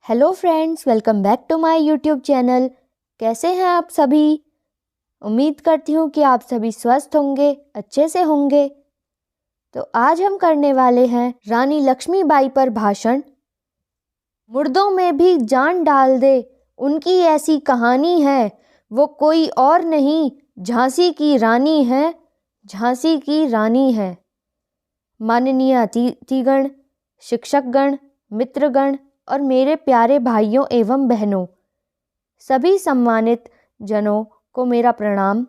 Hello friends, welcome back to my YouTube channel. कैसे हैं आप सभी? उम्मीद करती हूँ कि आप सभी स्वस्थ होंगे, अच्छे से होंगे। तो आज हम करने वाले हैं रानी लक्ष्मीबाई पर भाषण। मुर्दों में भी जान डाल दे, उनकी ऐसी कहानी है, वो कोई और नहीं, झांसी की रानी है, झांसी की रानी है। माननीय अतिथिगण, शिक्षकगण, मित्रगण और मेरे प्यारे भाइयों एवं बहनों, सभी सम्मानित जनों को मेरा प्रणाम।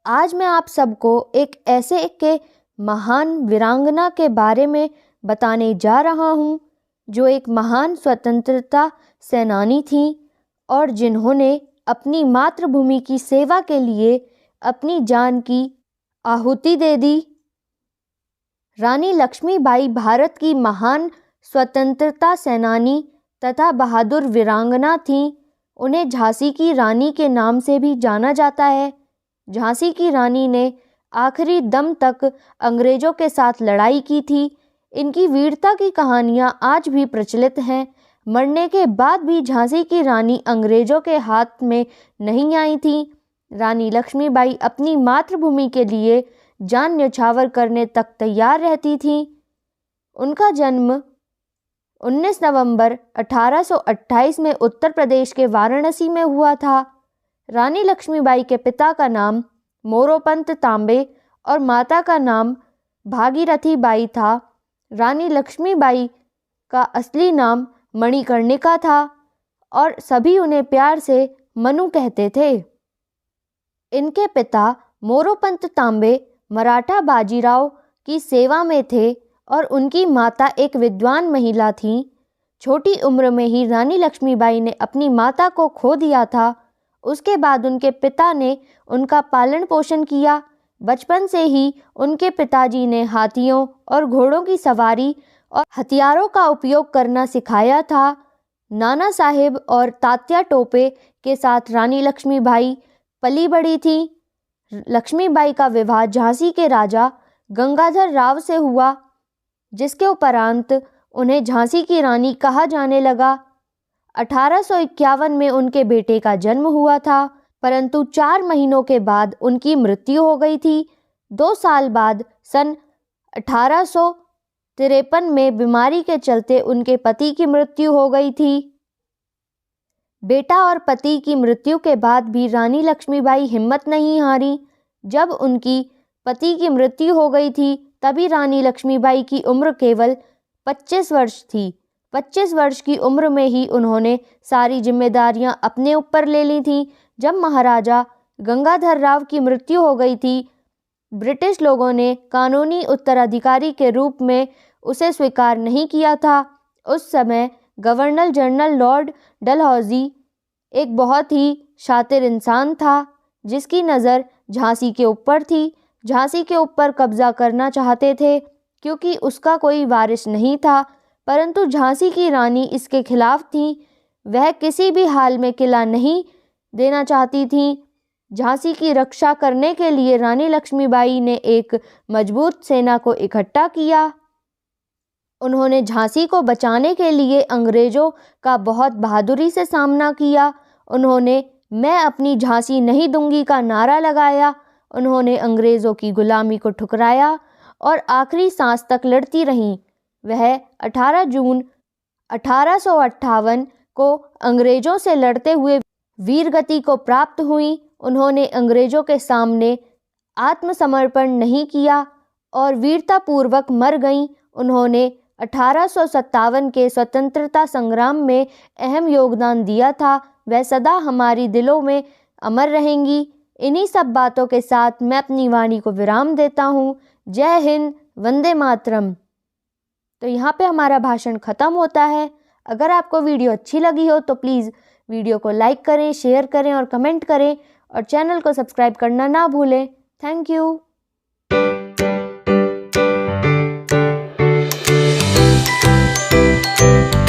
आज मैं आप सबको एक ऐसे के महान वीरांगना के बारे में बताने जा रहा हूँ जो एक महान स्वतंत्रता सेनानी थी और जिन्होंने अपनी मातृभूमि की सेवा के लिए अपनी जान की आहुति दे दी। रानी लक्ष्मीबाई भारत की महान स्वतंत्रता सेनानी तथा बहादुर वीरांगना थीं। उन्हें झांसी की रानी के नाम से भी जाना जाता है। झांसी की रानी ने आखिरी दम तक अंग्रेजों के साथ लड़ाई की थी। इनकी वीरता की कहानियां आज भी प्रचलित हैं। मरने के बाद भी झांसी की रानी अंग्रेजों के हाथ में नहीं आई थी। रानी लक्ष्मीबाई अपनी मातृभूमि के लिए जान न्यौछावर करने तक तैयार रहती थीं। उनका जन्म 19 नवंबर 1828 में उत्तर प्रदेश के वाराणसी में हुआ था। रानी लक्ष्मीबाई के पिता का नाम मोरोपंत तांबे और माता का नाम भागीरथी बाई था। रानी लक्ष्मीबाई का असली नाम मणिकर्णिका था और सभी उन्हें प्यार से मनु कहते थे। इनके पिता मोरोपंत तांबे मराठा बाजीराव की सेवा में थे और उनकी माता एक विद्वान महिला थीं। छोटी उम्र में ही रानी लक्ष्मीबाई ने अपनी माता को खो दिया था। उसके बाद उनके पिता ने उनका पालन पोषण किया। बचपन से ही उनके पिताजी ने हाथियों और घोड़ों की सवारी और हथियारों का उपयोग करना सिखाया था। नाना साहेब और तात्या टोपे के साथ रानी लक्ष्मीबाई पली बड़ी थी। लक्ष्मीबाई का विवाह झांसी के राजा गंगाधर राव से हुआ, जिसके उपरांत उन्हें झांसी की रानी कहा जाने लगा। 1851 में उनके बेटे का जन्म हुआ था, परंतु 4 महीनों के बाद उनकी मृत्यु हो गई थी। 2 साल बाद सन 1853 में बीमारी के चलते उनके पति की मृत्यु हो गई थी। बेटा और पति की मृत्यु के बाद भी रानी लक्ष्मीबाई हिम्मत नहीं हारी। जब उनकी पति की मृत्यु हो गई थी तभी रानी लक्ष्मीबाई की उम्र केवल 25 वर्ष थी। 25 वर्ष की उम्र में ही उन्होंने सारी जिम्मेदारियां अपने ऊपर ले ली थीं। जब महाराजा गंगाधर राव की मृत्यु हो गई थी, ब्रिटिश लोगों ने कानूनी उत्तराधिकारी के रूप में उसे स्वीकार नहीं किया था। उस समय गवर्नर जनरल लॉर्ड डलहौजी एक बहुत ही शातिर इंसान था, जिसकी नज़र झांसी के ऊपर थी। झांसी के ऊपर कब्जा करना चाहते थे क्योंकि उसका कोई वारिस नहीं था, परंतु झांसी की रानी इसके खिलाफ थी। वह किसी भी हाल में किला नहीं देना चाहती थी। झांसी की रक्षा करने के लिए रानी लक्ष्मीबाई ने एक मजबूत सेना को इकट्ठा किया। उन्होंने झांसी को बचाने के लिए अंग्रेजों का बहुत बहादुरी से सामना किया। उन्होंने मैं अपनी झांसी नहीं दूंगी का नारा लगाया। उन्होंने अंग्रेज़ों की गुलामी को ठुकराया और आखिरी सांस तक लड़ती रहीं। वह 18 जून 1858 को अंग्रेज़ों से लड़ते हुए वीरगति को प्राप्त हुई। उन्होंने अंग्रेज़ों के सामने आत्मसमर्पण नहीं किया और वीरतापूर्वक मर गईं। उन्होंने 1857 के स्वतंत्रता संग्राम में अहम योगदान दिया था। वह सदा हमारी दिलों में अमर रहेंगी। इन्हीं सब बातों के साथ मैं अपनी वाणी को विराम देता हूँ। जय हिंद, वंदे मातरम। तो यहाँ पे हमारा भाषण ख़त्म होता है। अगर आपको वीडियो अच्छी लगी हो तो प्लीज़ वीडियो को लाइक करें, शेयर करें और कमेंट करें और चैनल को सब्सक्राइब करना ना भूलें। Thank you.